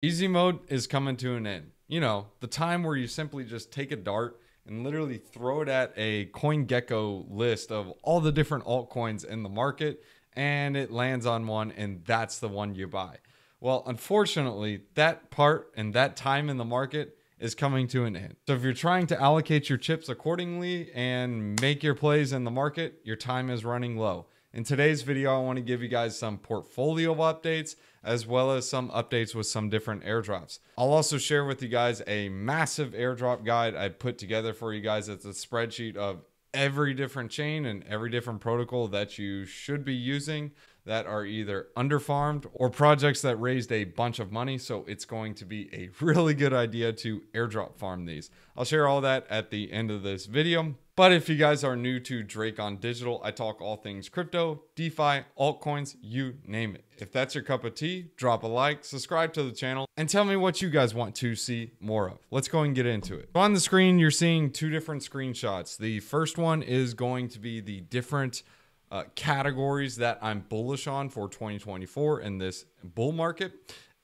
Easy mode is coming to an end. You know, the time where you simply just take a dart and literally throw it at a CoinGecko list of all the different altcoins in the market, and it lands on one, and that's the one you buy. Well, unfortunately, that part and that time in the market is coming to an end. So if you're trying to allocate your chips accordingly and make your plays in the market, your time is running low. In today's video, I want to give you guys some portfolio updates as well as some updates with some different airdrops. I'll also share with you guys a massive airdrop guide I put together for you guys. It's a spreadsheet of every different chain and every different protocol that you should be using that are either underfarmed or projects that raised a bunch of money. So it's going to be a really good idea to airdrop farm these. I'll share all that at the end of this video. But if you guys are new to Drake on Digital, I talk all things crypto, DeFi, altcoins, you name it. If that's your cup of tea, drop a like, subscribe to the channel, and tell me what you guys want to see more of. Let's go and get into it. So on the screen, you're seeing two different screenshots. The first one is going to be the different categories that I'm bullish on for 2024 in this bull market,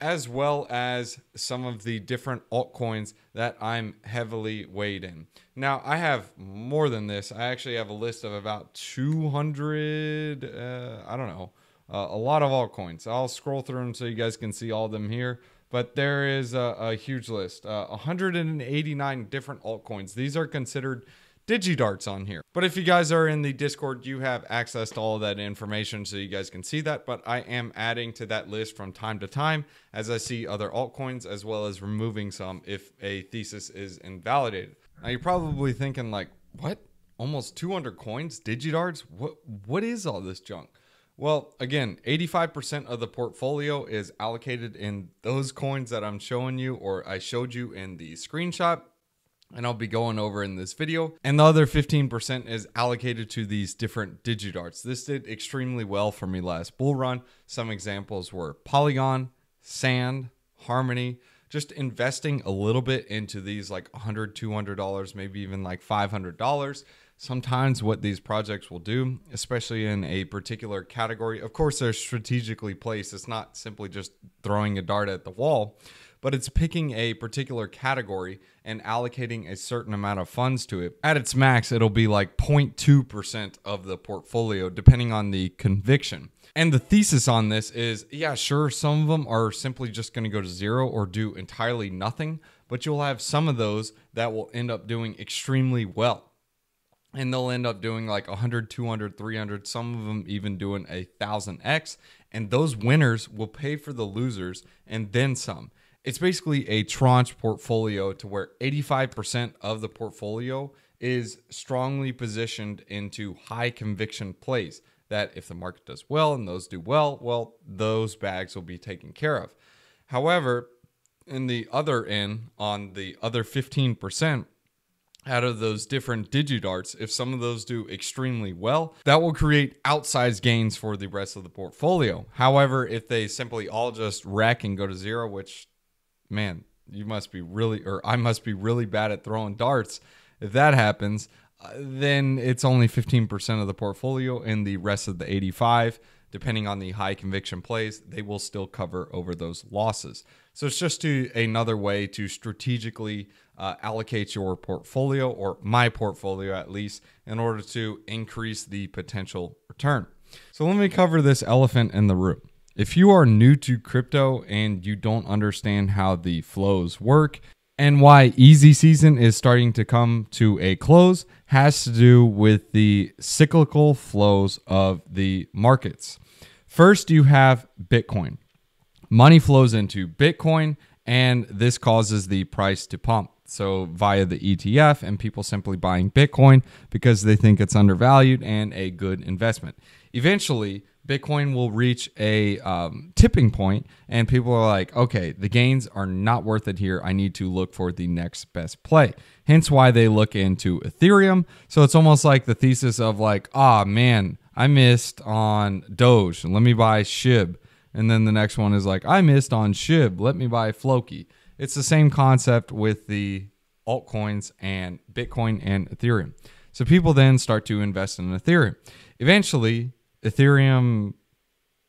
as well as some of the different altcoins that I'm heavily weighed in. Now, I have more than this. I actually have a list of about 200, I don't know, a lot of altcoins. I'll scroll through them so you guys can see all of them here. But there is a huge list, 189 different altcoins. These are considered DigiDarts on here. But if you guys are in the Discord, you have access to all of that information so you guys can see that. But I am adding to that list from time to time as I see other altcoins, as well as removing some if a thesis is invalidated. Now you're probably thinking like, what? Almost 200 coins? DigiDarts? What is all this junk? Well, again, 85% of the portfolio is allocated in those coins that I'm showing you, or I showed you in the screenshot, and I'll be going over in this video. And the other 15% is allocated to these different DigiDarts. This did extremely well for me last bull run. Some examples were Polygon, Sand, Harmony. Just investing a little bit into these like $100, $200, maybe even like $500. Sometimes what these projects will do, especially in a particular category, of course they're strategically placed. It's not simply just throwing a dart at the wall, but it's picking a particular category and allocating a certain amount of funds to it. At its max, it'll be like 0.2% of the portfolio, depending on the conviction. And the thesis on this is, yeah, sure, some of them are simply just going to go to zero or do entirely nothing, but you'll have some of those that will end up doing extremely well. And they'll end up doing like 100, 200, 300, some of them even doing 1,000x. And those winners will pay for the losers and then some. It's basically a tranche portfolio to where 85% of the portfolio is strongly positioned into high conviction plays that if the market does well and those do well, those bags will be taken care of. However, in the other end, on the other 15%, out of those different DigiDarts, if some of those do extremely well, that will create outsized gains for the rest of the portfolio. However, if they simply all just wreck and go to zero, which, man, you must be really, or I must be really bad at throwing darts. If that happens, then it's only 15% of the portfolio, and the rest of the 85, depending on the high conviction plays, they will still cover over those losses. So it's just another way to strategically allocate your portfolio, or my portfolio at least, in order to increase the potential return. So let me cover this elephant in the room. If you are new to crypto and you don't understand how the flows work and why easy season is starting to come to a close, has to do with the cyclical flows of the markets. First, you have Bitcoin. Money flows into Bitcoin, and this causes the price to pump. So via the ETF, and people simply buying Bitcoin because they think it's undervalued and a good investment. Eventually, Bitcoin will reach a tipping point, and people are like, okay, the gains are not worth it here. I need to look for the next best play. Hence why they look into Ethereum. So it's almost like the thesis of like, ah, man, I missed on Doge. Let me buy SHIB. And then the next one is like, I missed on SHIB. Let me buy Floki. It's the same concept with the altcoins and Bitcoin and Ethereum. So people then start to invest in Ethereum. Eventually, Ethereum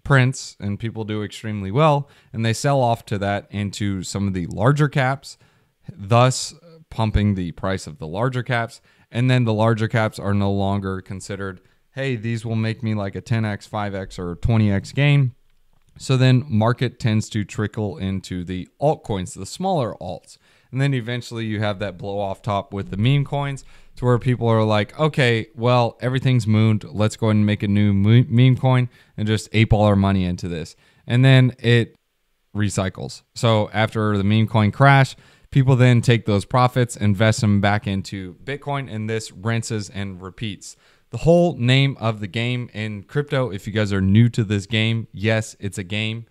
prints and people do extremely well, and they sell off to that into some of the larger caps, thus pumping the price of the larger caps. And then the larger caps are no longer considered, hey, these will make me like a 10x, 5x, or 20x gain. So then market tends to trickle into the altcoins, the smaller alts. And then eventually you have that blow off top with the meme coins to where people are like, okay, well, everything's mooned. Let's go ahead and make a new meme coin and just ape all our money into this. And then it recycles. So after the meme coin crash, people then take those profits, invest them back into Bitcoin, and this rinses and repeats. The whole name of the game in crypto, if you guys are new to this game, yes, it's a game.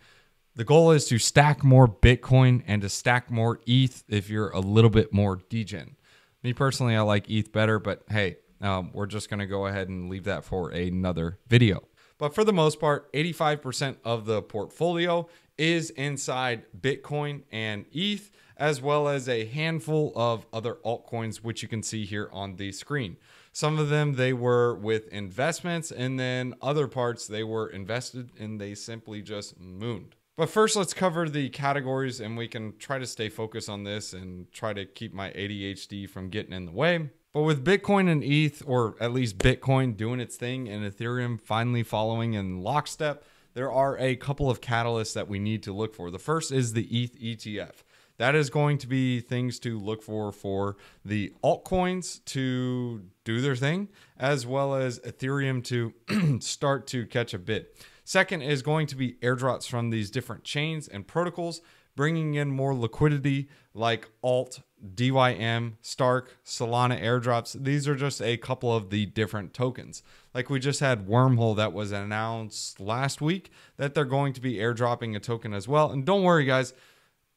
The goal is to stack more Bitcoin and to stack more ETH if you're a little bit more degen. Me personally, I like ETH better, but hey, we're just going to go ahead and leave that for another video. But for the most part, 85% of the portfolio is inside Bitcoin and ETH, as well as a handful of other altcoins, which you can see here on the screen. Some of them, they were with investments, and then other parts, they were invested and they simply just mooned. But first, let's cover the categories, and we can try to stay focused on this and try to keep my ADHD from getting in the way. But with Bitcoin and ETH, or at least Bitcoin doing its thing and Ethereum finally following in lockstep, there are a couple of catalysts that we need to look for. The first is the ETH ETF. That is going to be things to look for the altcoins to do their thing, as well as Ethereum to start to catch a bit. Second is going to be airdrops from these different chains and protocols, bringing in more liquidity like Alt, DYM, Stark, Solana airdrops. These are just a couple of the different tokens. Like we just had Wormhole that was announced last week that they're going to be airdropping a token as well. And don't worry, guys.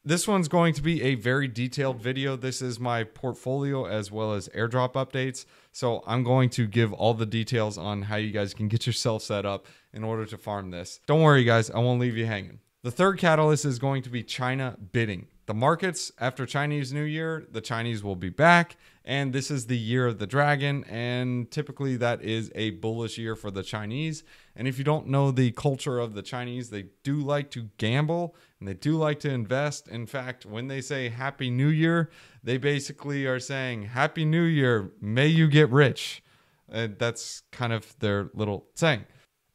This one's going to be a very detailed video. This is my portfolio as well as airdrop updates. So I'm going to give all the details on how you guys can get yourself set up in order to farm this. Don't worry, guys. I won't leave you hanging. The third catalyst is going to be China bidding. The markets after Chinese New Year, the Chinese will be back. And this is the year of the dragon. And typically that is a bullish year for the Chinese. And if you don't know the culture of the Chinese, they do like to gamble and they do like to invest. In fact, when they say Happy New Year, they basically are saying, Happy New Year, may you get rich. That's kind of their little saying.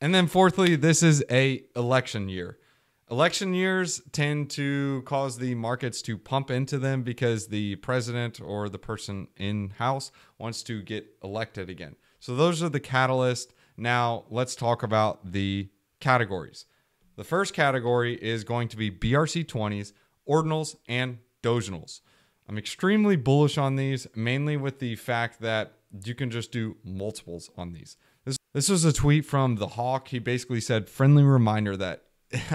And then fourthly, this is a election year. Election years tend to cause the markets to pump into them because the president or the person in house wants to get elected again. So those are the catalysts. Now let's talk about the categories. The first category is going to be BRC20s, ordinals, and doginals. I'm extremely bullish on these, mainly with the fact that you can just do multiples on these. This was a tweet from the Hawk. He basically said, friendly reminder that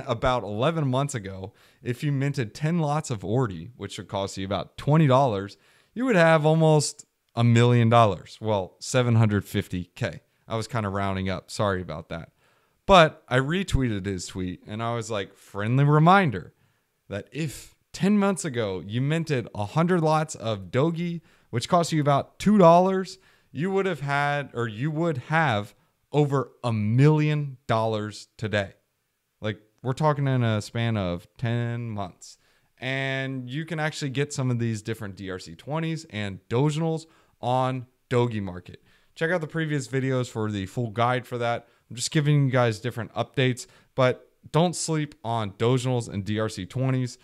about 11 months ago, if you minted 10 lots of Ordi, which would cost you about $20, you would have almost $1 million. Well, 750K. I was kind of rounding up. Sorry about that. But I retweeted his tweet and I was like, friendly reminder that if 10 months ago you minted 100 lots of Dogi, which cost you about $2, you would have had, or you would have over $1 million today. Like, we're talking in a span of 10 months. And you can actually get some of these different DRC20s and doginals on Dogi Market. Check out the previous videos for the full guide for that. I'm just giving you guys different updates, but don't sleep on doginals and DRC20s.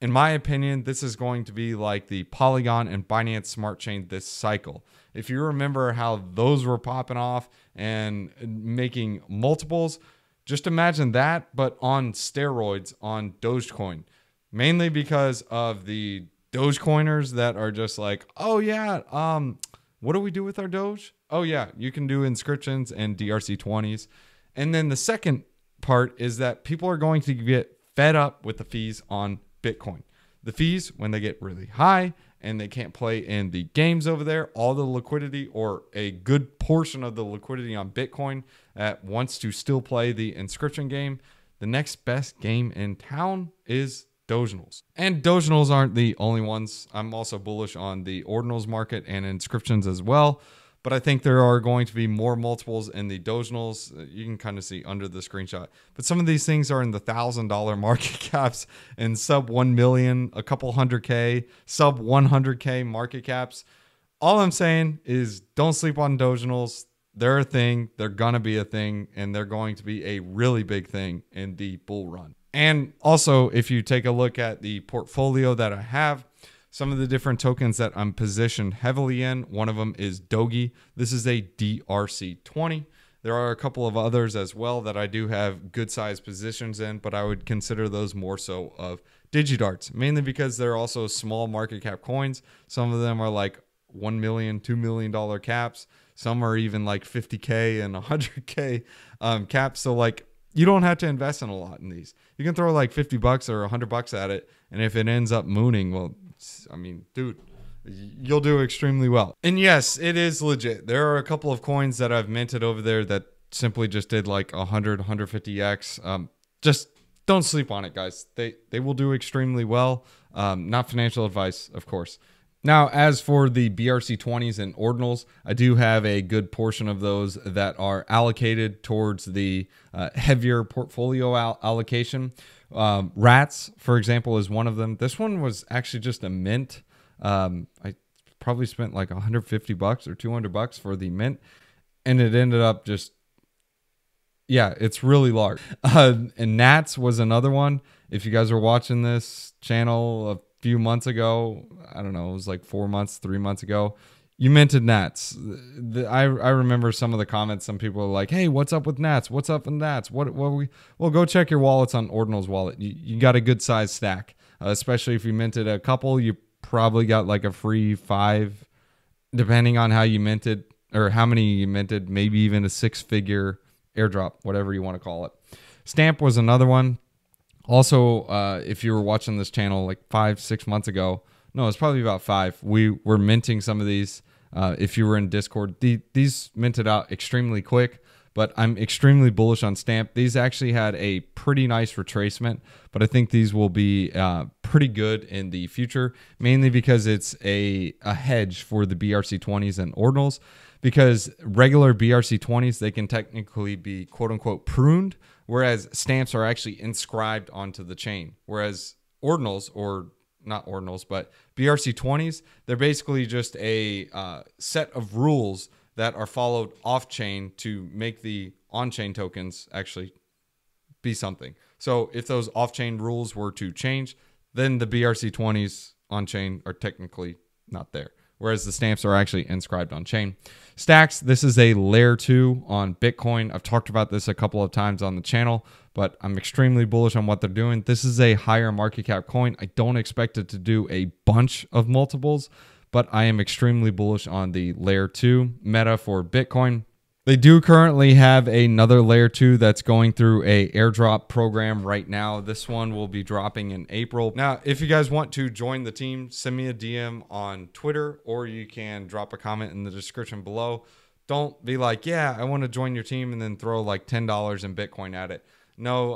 In my opinion, this is going to be like the Polygon and Binance Smart Chain this cycle. If you remember how those were popping off and making multiples, just imagine that, but on steroids on Dogecoin. Mainly because of the Dogecoiners that are just like, oh yeah, what do we do with our Doge? Oh yeah, you can do inscriptions and DRC20s. And then the second part is that people are going to get fed up with the fees on Bitcoin. The fees, when they get really high and they can't play in the games over there, all the liquidity or a good portion of the liquidity on Bitcoin that wants to still play the inscription game, the next best game in town is doginals. And doginals aren't the only ones. I'm also bullish on the ordinals market and inscriptions as well. but I think there are going to be more multiples in the Doginals. You can kind of see under the screenshot, but some of these things are in the $1,000 market caps and sub 1 million, a couple 100K, sub 100K market caps. All I'm saying is don't sleep on Doginals. They're a thing. They're going to be a thing, and they're going to be a really big thing in the bull run. And also, if you take a look at the portfolio that I have, some of the different tokens that I'm positioned heavily in, one of them is Dogi. This is a DRC20. There are a couple of others as well that I do have good sized positions in, but I would consider those more so of DigiDarts, mainly because they're also small market cap coins. Some of them are like $1 million, $2 million caps. Some are even like 50K and 100K caps. So like you don't have to invest in a lot in these. You can throw like $50 or $100 at it. And if it ends up mooning, well, I mean, dude, you'll do extremely well. And yes, it is legit. There are a couple of coins that I've minted over there that simply just did like 100, 150X. Just don't sleep on it, guys. They will do extremely well. Not financial advice, of course. Now, as for the BRC20s and ordinals, I do have a good portion of those that are allocated towards the heavier portfolio allocation. Rats, for example, is one of them. This one was actually just a mint. I probably spent like $150 or $200 for the mint, and it ended up just, yeah, it's really large. And Nats was another one. If you guys are watching this channel a few months ago, I don't know, it was like 4 months, 3 months ago, you minted Nats. I remember some of the comments. Some people are like, "Hey, what's up with Nats? What's up with Nats? Well, go check your wallets on Ordinal's wallet. You got a good size stack, especially if you minted a couple. You probably got like a free 5, depending on how you minted or how many you minted. Maybe even a 6-figure airdrop, whatever you want to call it. Stamp was another one. Also, if you were watching this channel like 5-6 months ago, no, it's probably about 5. We were minting some of these. If you were in Discord, these minted out extremely quick, but I'm extremely bullish on Stamp. These actually had a pretty nice retracement, but I think these will be pretty good in the future, mainly because it's a hedge for the BRC20s and ordinals, because regular BRC20s, they can technically be quote unquote pruned, whereas stamps are actually inscribed onto the chain. Whereas ordinals, or not ordinals, but BRC20s, they're basically just a set of rules that are followed off-chain to make the on-chain tokens actually be something. So if those off-chain rules were to change, then the BRC20s on-chain are technically not there, whereas the stamps are actually inscribed on chain. Stacks, this is a layer 2 on Bitcoin. I've talked about this a couple of times on the channel, but I'm extremely bullish on what they're doing. This is a higher market cap coin. I don't expect it to do a bunch of multiples, but I am extremely bullish on the layer 2 meta for Bitcoin. They do currently have another layer 2 that's going through a airdrop program right now. This one will be dropping in April. Now, if you guys want to join the team, send me a DM on Twitter, or you can drop a comment in the description below. Don't be like, yeah, I want to join your team, and then throw like $10 in Bitcoin at it. No,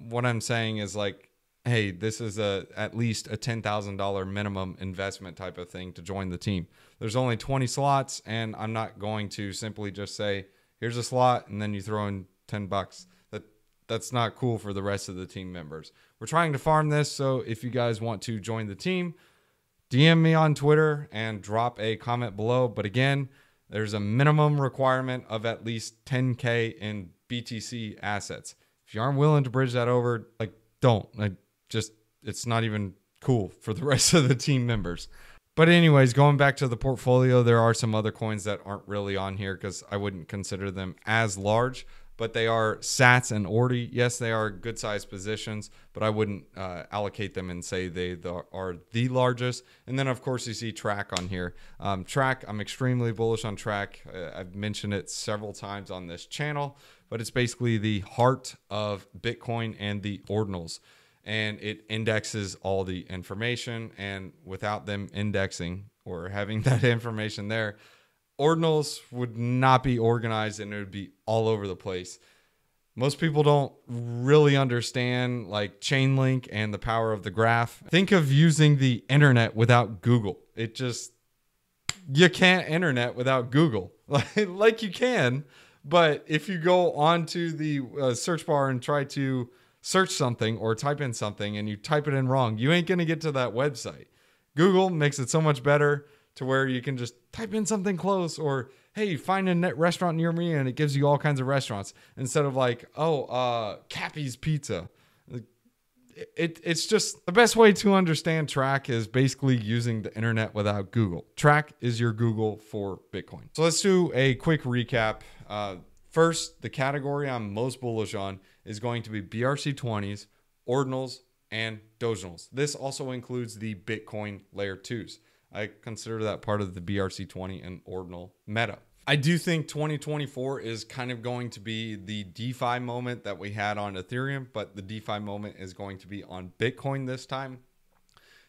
what I'm saying is like, hey, this is at least a $10,000 minimum investment type of thing to join the team. There's only 20 slots, and I'm not going to simply just say, here's a slot, and then you throw in $10. That's not cool for the rest of the team members. We're trying to farm this, so if you guys want to join the team, DM me on Twitter and drop a comment below. But again, there's a minimum requirement of at least 10K in BTC assets. If you aren't willing to bridge that over, like, don't. It's not even cool for the rest of the team members. But anyways, going back to the portfolio, there are some other coins that aren't really on here because I wouldn't consider them as large, but they are Sats and Ordi. Yes, they are good sized positions, but I wouldn't allocate them and say they are the largest. And then of course you see Track on here. Track, I'm extremely bullish on Track. I've mentioned it several times on this channel, but it's basically the heart of Bitcoin and the ordinals. And it indexes all the information, and without them indexing or having that information there, ordinals would not be organized and it would be all over the place. Most people don't really understand like Chainlink and the power of the graph. Think of using the internet without Google. It just you can't internet without Google. Like you can, but if you go onto the search bar and try to search something or type in something and you type it in wrong, you ain't going to get to that website. Google makes it so much better to where you can just type in something close, or hey, find a net restaurant near me, and it gives you all kinds of restaurants instead of like, Cappy's Pizza. It's just the best way to understand Track is basically using the internet without Google. Track is your Google for Bitcoin. So let's do a quick recap. First, the category I'm most bullish on is going to be BRC20s, ordinals, and doginals. This also includes the Bitcoin layer 2s. I consider that part of the BRC20 and ordinal meta. I do think 2024 is kind of going to be the DeFi moment that we had on Ethereum, but the DeFi moment is going to be on Bitcoin this time,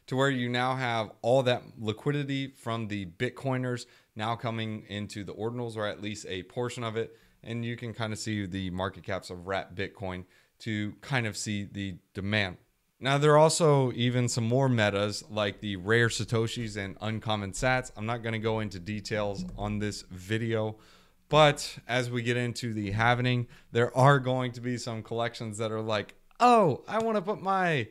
to where you now have all that liquidity from the Bitcoiners now coming into the ordinals, or at least a portion of it. And you can kind of see the market caps of Wrap Bitcoin to kind of see the demand. Now, there are also even some more metas like the rare Satoshis and uncommon sats. I'm not going to go into details on this video, but as we get into the halvening, there are going to be some collections that are like, oh, I want to put my,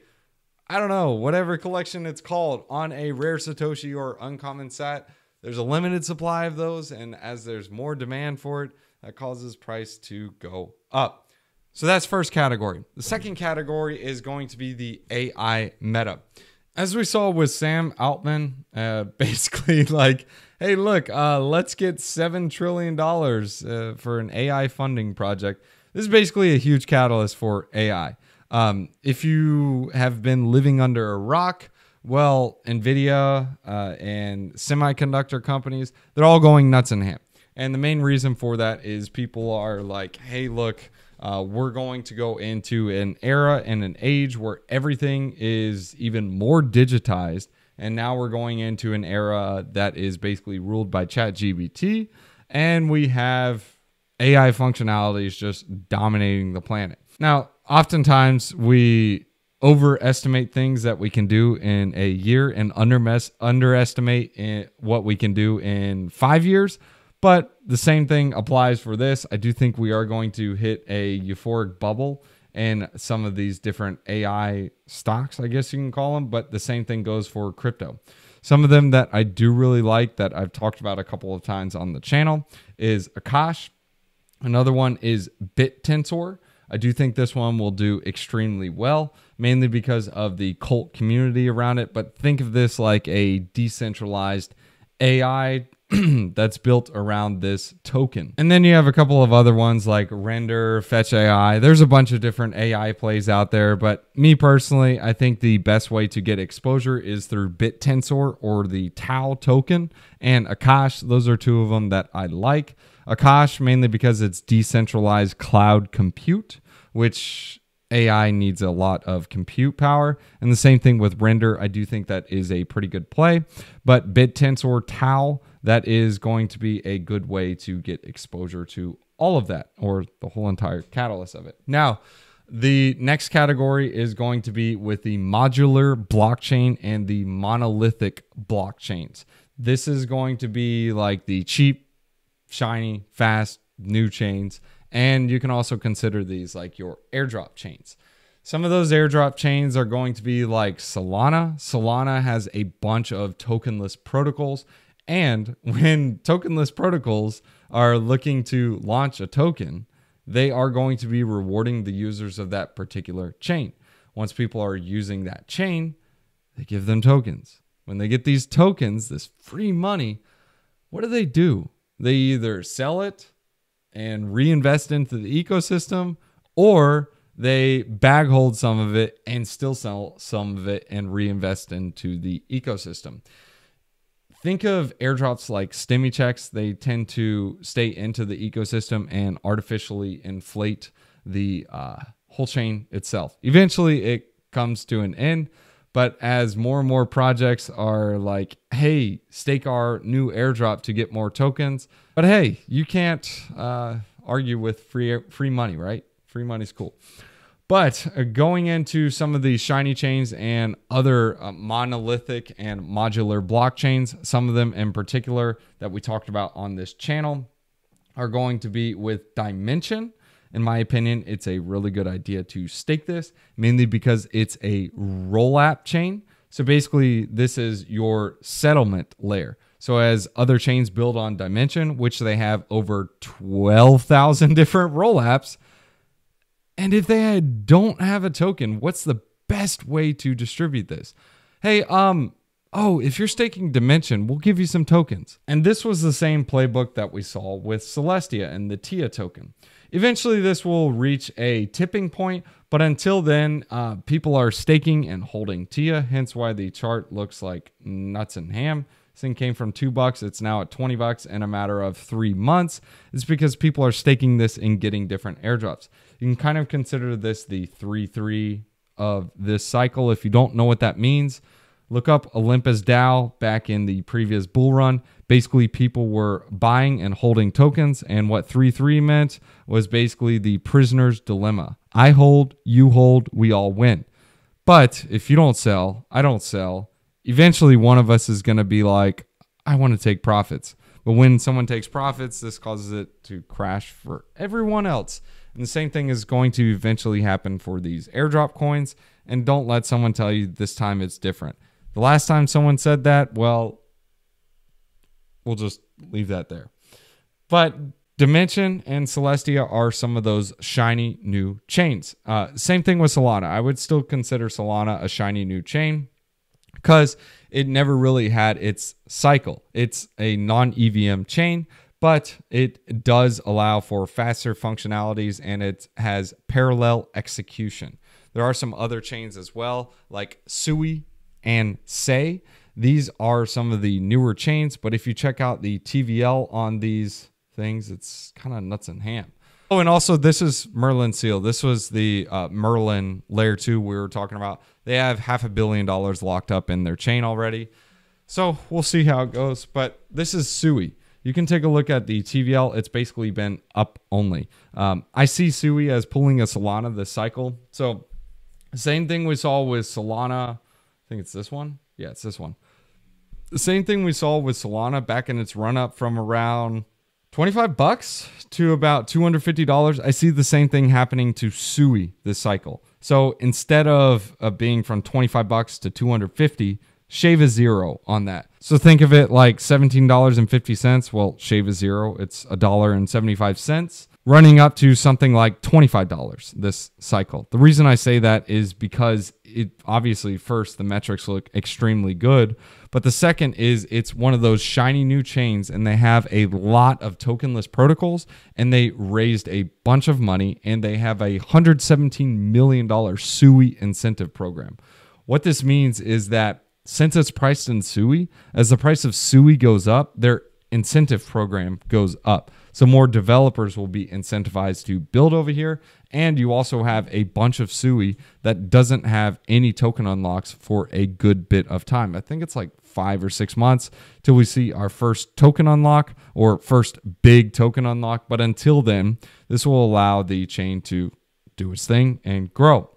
I don't know, whatever collection it's called on a rare Satoshi or uncommon sat. There's a limited supply of those, and as there's more demand for it, that causes price to go up. So that's first category. The second category is going to be the AI meta. As we saw with Sam Altman, basically like, hey, look, let's get $7 trillion for an AI funding project. This is basically a huge catalyst for AI. If you have been living under a rock, well, NVIDIA and semiconductor companies, they're all going nuts in ham. And the main reason for that is people are like, hey, look, we're going to go into an era and an age where everything is even more digitized. And now we're going into an era that is basically ruled by ChatGPT. And we have AI functionalities just dominating the planet. Now, oftentimes we overestimate things that we can do in a year and underestimate what we can do in 5 years. But the same thing applies for this. I do think we are going to hit a euphoric bubble in some of these different AI stocks, I guess you can call them. But the same thing goes for crypto. Some of them that I do really like that I've talked about a couple of times on the channel is Akash. Another one is BitTensor. I do think this one will do extremely well, mainly because of the cult community around it. But think of this like a decentralized AI that's built around this token. And then you have a couple of other ones like Render, Fetch AI. There's a bunch of different AI plays out there, but me personally, I think the best way to get exposure is through BitTensor or the Tau token and Akash. Those are two of them that I like. Akash mainly because it's decentralized cloud compute, which AI needs a lot of compute power. And the same thing with Render. I do think that is a pretty good play. But BitTensor Tau, that is going to be a good way to get exposure to all of that, or the whole entire catalyst of it. Now, the next category is going to be with the modular blockchain and the monolithic blockchains. This is going to be like the cheap, shiny, fast, new chains. And you can also consider these like your airdrop chains. Some of those airdrop chains are going to be like Solana. Solana has a bunch of tokenless protocols. And when tokenless protocols are looking to launch a token, they are going to be rewarding the users of that particular chain. Once people are using that chain, they give them tokens. When they get these tokens, this free money, what do? They either sell it and reinvest into the ecosystem, or they bag hold some of it and still sell some of it and reinvest into the ecosystem. Think of airdrops like stimmy checks. They tend to stay into the ecosystem and artificially inflate the whole chain itself. Eventually, it comes to an end. But as more and more projects are like, hey, stake our new airdrop to get more tokens. But hey, you can't argue with free money, right? Free money's cool. But going into some of these shiny chains and other monolithic and modular blockchains, some of them in particular that we talked about on this channel are going to be with Dimension. In my opinion, it's a really good idea to stake this, mainly because it's a roll-up chain. So basically, this is your settlement layer. So as other chains build on Dimension, which they have over 12,000 different roll-ups, and if they don't have a token, what's the best way to distribute this? Hey, if you're staking Dimension, we'll give you some tokens. And this was the same playbook that we saw with Celestia and the TIA token. Eventually, this will reach a tipping point, but until then, people are staking and holding TIA, hence why the chart looks like nuts and ham. This thing came from $2. It's now at $20 in a matter of 3 months. It's because people are staking this and getting different airdrops. You can kind of consider this the 3-3 of this cycle. If you don't know what that means, look up Olympus DAO back in the previous bull run. Basically, people were buying and holding tokens, and what 3-3 meant was basically the prisoner's dilemma. I hold, you hold, we all win. But if you don't sell, I don't sell. Eventually, one of us is going to be like, I want to take profits. But when someone takes profits, this causes it to crash for everyone else. And the same thing is going to eventually happen for these airdrop coins. And don't let someone tell you this time it's different. The last time someone said that, well, we'll just leave that there. But Dimension and Celestia are some of those shiny new chains. Same thing with Solana. I would still consider Solana a shiny new chain because it never really had its cycle. It's a non-EVM chain, but it does allow for faster functionalities and it has parallel execution. There are some other chains as well, like Sui and Say. These are some of the newer chains, but if you check out the TVL on these things, it's kind of nuts and ham. Oh, and also this is Merlin Seal. This was the Merlin Layer 2 we were talking about. They have $500 million locked up in their chain already. So we'll see how it goes, but this is Sui. You can take a look at the TVL. It's basically been up only. I see Sui as pulling a Solana this cycle. So same thing we saw with Solana. I think it's this one. Yeah, it's this one. The same thing we saw with Solana back in its run up from around $25 to about $250. I see the same thing happening to Sui this cycle. So instead of being from $25 to $250, shave a zero on that. So think of it like $17.50. Well, shave a zero. It's $1.75. Running up to something like $25 this cycle. The reason I say that is because it obviously, first, the metrics look extremely good, but the second is it's one of those shiny new chains and they have a lot of tokenless protocols and they raised a bunch of money and they have a $117 million Sui incentive program. What this means is that since it's priced in Sui, as the price of Sui goes up, their incentive program goes up. So more developers will be incentivized to build over here. And you also have a bunch of Sui that doesn't have any token unlocks for a good bit of time. I think it's like 5 or 6 months till we see our first token unlock or first big token unlock. But until then, this will allow the chain to do its thing and grow.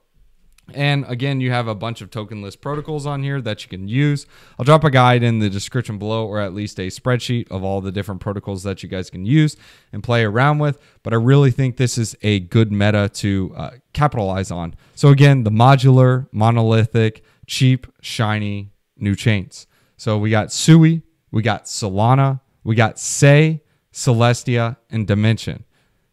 And again, you have a bunch of tokenless protocols on here that you can use. I'll drop a guide in the description below, or at least a spreadsheet of all the different protocols that you guys can use and play around with. But I really think this is a good meta to capitalize on. So again, the modular, monolithic, cheap, shiny new chains. So we got Sui, we got Solana, we got Say, Celestia, and Dimension.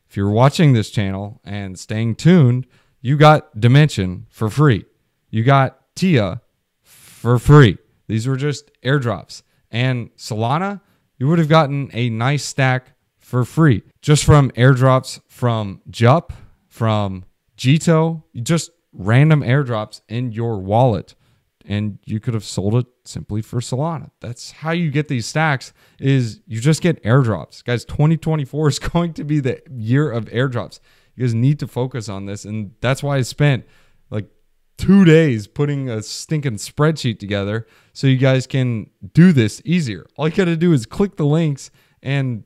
If you're watching this channel and staying tuned, you got Dimension for free. You got TIA for free. These were just airdrops. And Solana, you would have gotten a nice stack for free. Just from airdrops from Jup, from Jito, just random airdrops in your wallet. And you could have sold it simply for Solana. That's how you get these stacks, is you just get airdrops. Guys, 2024 is going to be the year of airdrops. You guys need to focus on this. And that's why I spent like 2 days putting a stinking spreadsheet together so you guys can do this easier. All you got to do is click the links and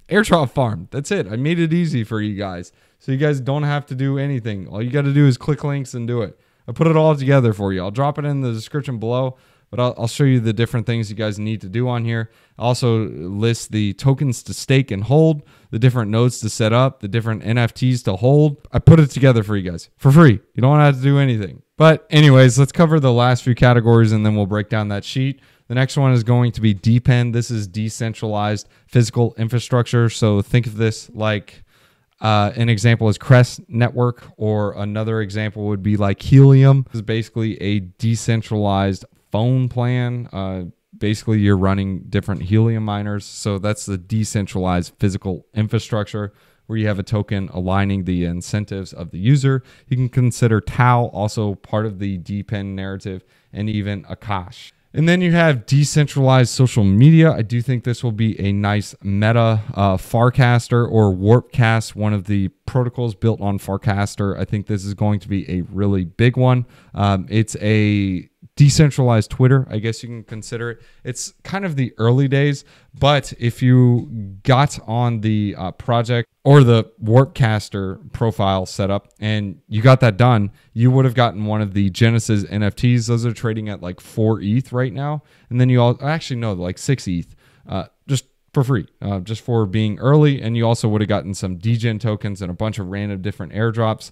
airdrop farm. That's it. I made it easy for you guys. So you guys don't have to do anything. All you got to do is click links and do it. I put it all together for you. I'll drop it in the description below, but I'll show you the different things you guys need to do on here. I also list the tokens to stake and hold, the different nodes to set up, the different NFTs to hold. I put it together for you guys for free. You don't have to do anything. But anyways, let's cover the last few categories and then we'll break down that sheet. The next one is going to be DePIN. This is decentralized physical infrastructure. So think of this like an example is Crest Network, or another example would be like Helium. This is basically a decentralized phone plan. Basically, you're running different Helium miners. So that's the decentralized physical infrastructure where you have a token aligning the incentives of the user. You can consider Tau also part of the DePIN narrative, and even Akash. And then you have decentralized social media. I do think this will be a nice meta. Farcaster or Warpcast, one of the protocols built on Farcaster. I think this is going to be a really big one. It's a decentralized Twitter, I guess you can consider it. It's kind of the early days, but if you got on the project or the Warpcaster profile set up and you got that done, you would have gotten one of the Genesis NFTs. Those are trading at like 4 ETH right now. And then you all actually know like 6 ETH just for free, just for being early. And you also would have gotten some degen tokens and a bunch of random different airdrops.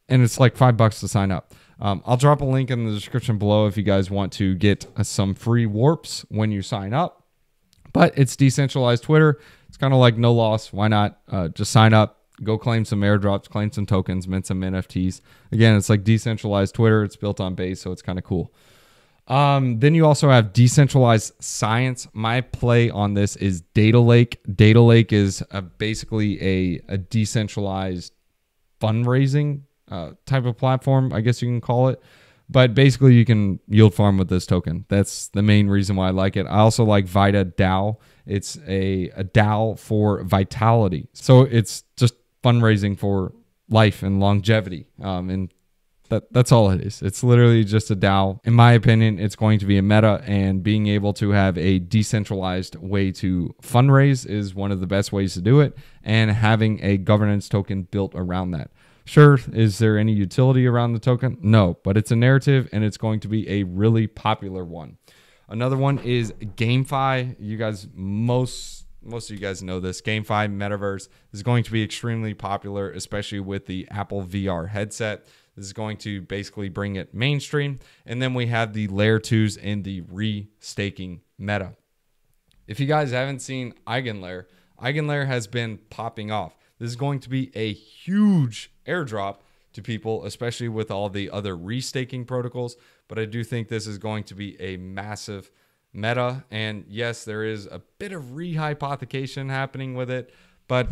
And it's like $5 to sign up. I'll drop a link in the description below if you guys want to get some free warps when you sign up. But it's decentralized Twitter. It's kind of like no loss. Why not just sign up, go claim some airdrops, claim some tokens, mint some NFTs. Again, it's like decentralized Twitter. It's built on Base, so it's kind of cool. Then you also have decentralized science. My play on this is Data Lake. Data Lake is basically a decentralized fundraising type of platform, I guess you can call it. But basically, you can yield farm with this token. That's the main reason why I like it. I also like Vita DAO. It's a DAO for vitality. So it's just fundraising for life and longevity. And that's all it is. It's literally just a DAO. In my opinion, it's going to be a meta, and being able to have a decentralized way to fundraise is one of the best ways to do it, and having a governance token built around that. Sure, is there any utility around the token? No, but it's a narrative and it's going to be a really popular one. Another one is GameFi. You guys, most of you guys know this. GameFi Metaverse is going to be extremely popular, especially with the Apple VR headset. This is going to basically bring it mainstream. And then we have the layer 2s in the re-staking meta. If you guys haven't seen Eigenlayer, Eigenlayer has been popping off. This is going to be a huge airdrop to people, especially with all the other restaking protocols. But I do think this is going to be a massive meta. And yes, there is a bit of rehypothecation happening with it, but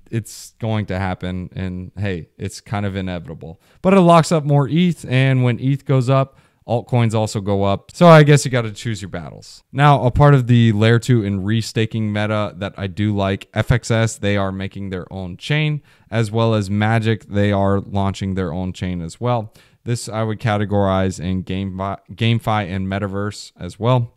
it's going to happen. And hey, it's kind of inevitable. But it locks up more ETH. And when ETH goes up, altcoins also go up. So I guess you got to choose your battles. Now, a part of the layer 2 and restaking meta that I do like, FXS, they are making their own chain, as well as Magic, they are launching their own chain as well. This I would categorize in GameFi and Metaverse as well.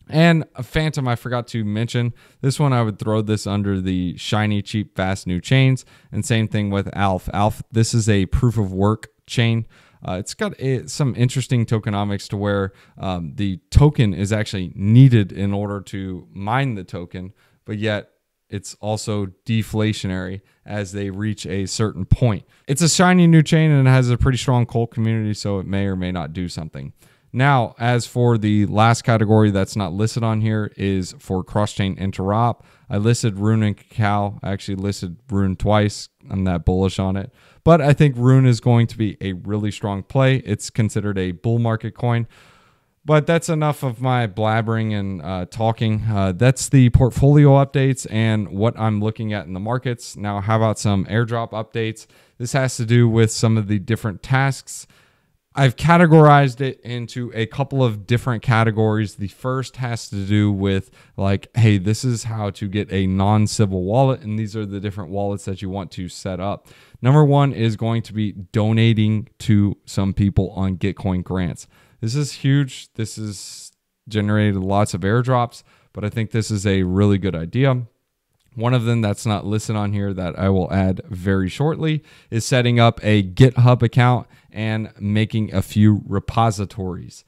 And Phantom, I forgot to mention, this one I would throw this under the shiny, cheap, fast new chains. And same thing with Alph. Alph, this is a proof of work chain. It's got some interesting tokenomics to where the token is actually needed in order to mine the token, but yet it's also deflationary as they reach a certain point. It's a shiny new chain and it has a pretty strong cult community, so it may or may not do something. Now, as for the last category that's not listed on here is for cross-chain interop. I listed Rune and Cacao. I actually listed Rune twice. I'm that bullish on it. But I think Rune is going to be a really strong play. It's considered a bull market coin. But that's enough of my blabbering and talking. That's the portfolio updates and what I'm looking at in the markets. Now, how about some airdrop updates? This has to do with some of the different tasks. I've categorized it into a couple of different categories. The first has to do with like, hey, this is how to get a non-civil wallet, and these are the different wallets that you want to set up. Number one is going to be donating to some people on Gitcoin grants. This is huge. This has generated lots of airdrops, but I think this is a really good idea. One of them that's not listed on here that I will add very shortly is setting up a GitHub account and making a few repositories.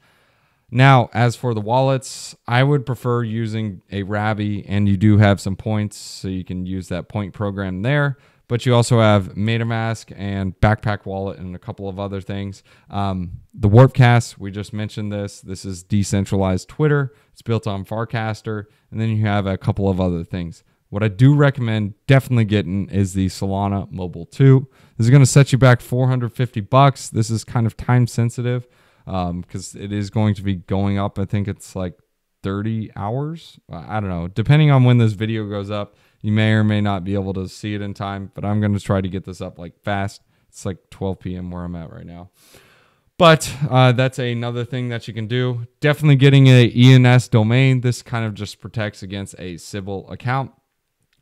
Now, as for the wallets, I would prefer using a Rabby, and you do have some points, so you can use that point program there. But you also have MetaMask and Backpack Wallet and a couple of other things. The Warpcast, we just mentioned this. This is decentralized Twitter. It's built on Farcaster. And then you have a couple of other things. What I do recommend definitely getting is the Solana Mobile 2. This is going to set you back $450. This is kind of time sensitive because it is going to be going up. I think it's like 30 hours. I don't know. Depending on when this video goes up, you may or may not be able to see it in time, but I'm going to try to get this up like fast. It's like 12 p.m. where I'm at right now. But that's another thing that you can do. Definitely getting an ENS domain. This kind of just protects against a Sybil account.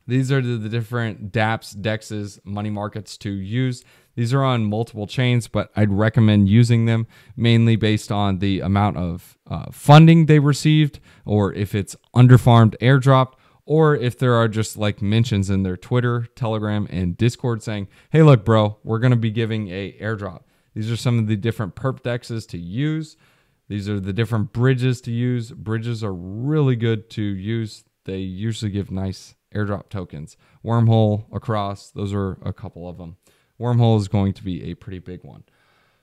These are the different dApps, DEXs, money markets to use. These are on multiple chains, but I'd recommend using them mainly based on the amount of funding they received, or if it's underfarmed airdropped, or if there are just like mentions in their Twitter, Telegram, and Discord saying, hey, look, bro, we're going to be giving a airdrop. These are some of the different perp dexes to use. These are the different bridges to use. Bridges are really good to use. They usually give nice airdrop tokens. Wormhole, Across, those are a couple of them. Wormhole is going to be a pretty big one.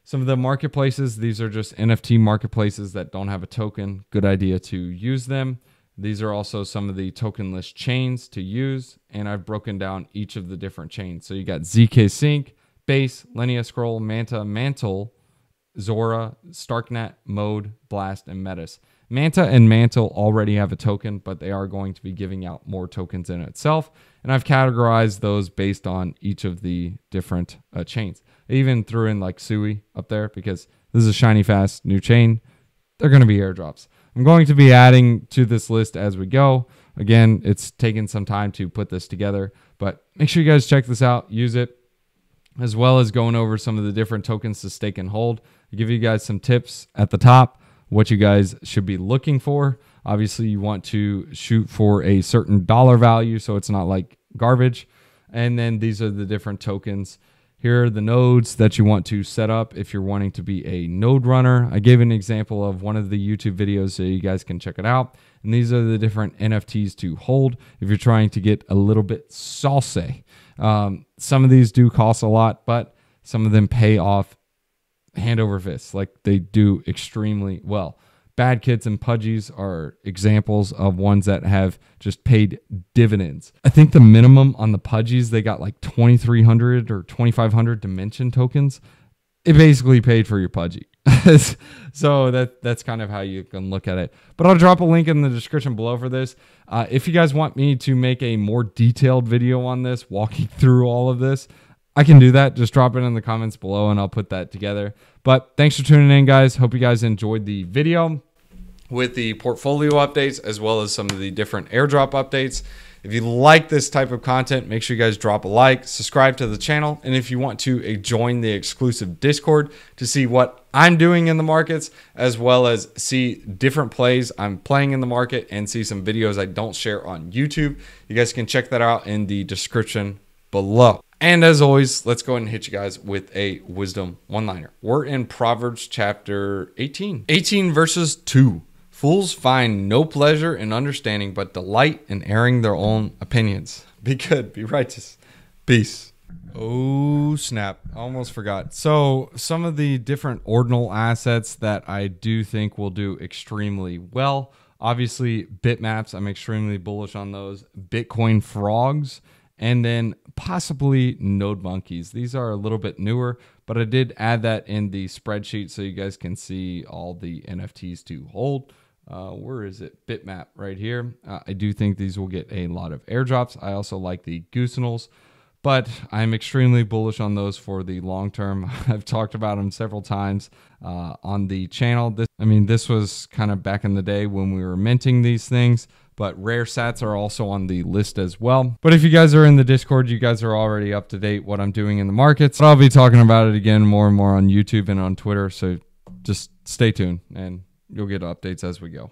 Some of the marketplaces, these are just NFT marketplaces that don't have a token. Good idea to use them. These are also some of the tokenless chains to use, and I've broken down each of the different chains. So you got ZK Sync, Base, Linear Scroll, Manta, Mantle, Zora, Starknet, Mode, Blast, and Metis. Manta and Mantle already have a token, but they are going to be giving out more tokens in itself, and I've categorized those based on each of the different chains. I even threw in like Sui up there because this is a shiny fast new chain. They're going to be airdrops. I'm going to be adding to this list as we go. Again, it's taken some time to put this together, but make sure you guys check this out, use it, as well as going over some of the different tokens to stake and hold. I'll give you guys some tips at the top, what you guys should be looking for. Obviously, you want to shoot for a certain dollar value so it's not like garbage. And then these are the different tokens. Here are the nodes that you want to set up if you're wanting to be a node runner. I gave an example of one of the YouTube videos so you guys can check it out. And these are the different NFTs to hold if you're trying to get a little bit saucy. Some of these do cost a lot, but some of them pay off hand over fist. Like they do extremely well. Bad Kids and Pudgies are examples of ones that have just paid dividends. I think the minimum on the Pudgies, they got like 2,300 or 2,500 Dimension tokens. It basically paid for your Pudgy. So that's kind of how you can look at it. But I'll drop a link in the description below for this. If you guys want me to make a more detailed video on this, walking through all of this, I can do that. Just drop it in the comments below and I'll put that together. But thanks for tuning in, guys. Hope you guys enjoyed the video with the portfolio updates as well as some of the different airdrop updates. If you like this type of content, make sure you guys drop a like, subscribe to the channel, and if you want to join the exclusive Discord to see what I'm doing in the markets, as well as see different plays I'm playing in the market and see some videos I don't share on YouTube, you guys can check that out in the description below. And as always, let's go ahead and hit you guys with a wisdom one-liner. We're in Proverbs chapter 18. 18 verses 2. Fools find no pleasure in understanding, but delight in airing their own opinions. Be good, be righteous. Peace. Oh, snap. I almost forgot. So some of the different ordinal assets that I do think will do extremely well. Obviously, bitmaps, I'm extremely bullish on those. Bitcoin frogs, and then possibly node monkeys. These are a little bit newer, but I did add that in the spreadsheet so you guys can see all the NFTs to hold. Where is it? Bitmap right here. I do think these will get a lot of airdrops. I also like the Goosenals, but I'm extremely bullish on those for the long term. I've talked about them several times on the channel. This was kind of back in the day when we were minting these things, but rare sats are also on the list as well. But if you guys are in the Discord, you guys are already up to date what I'm doing in the markets. But I'll be talking about it again more and more on YouTube and on Twitter, so just stay tuned and you'll get updates as we go.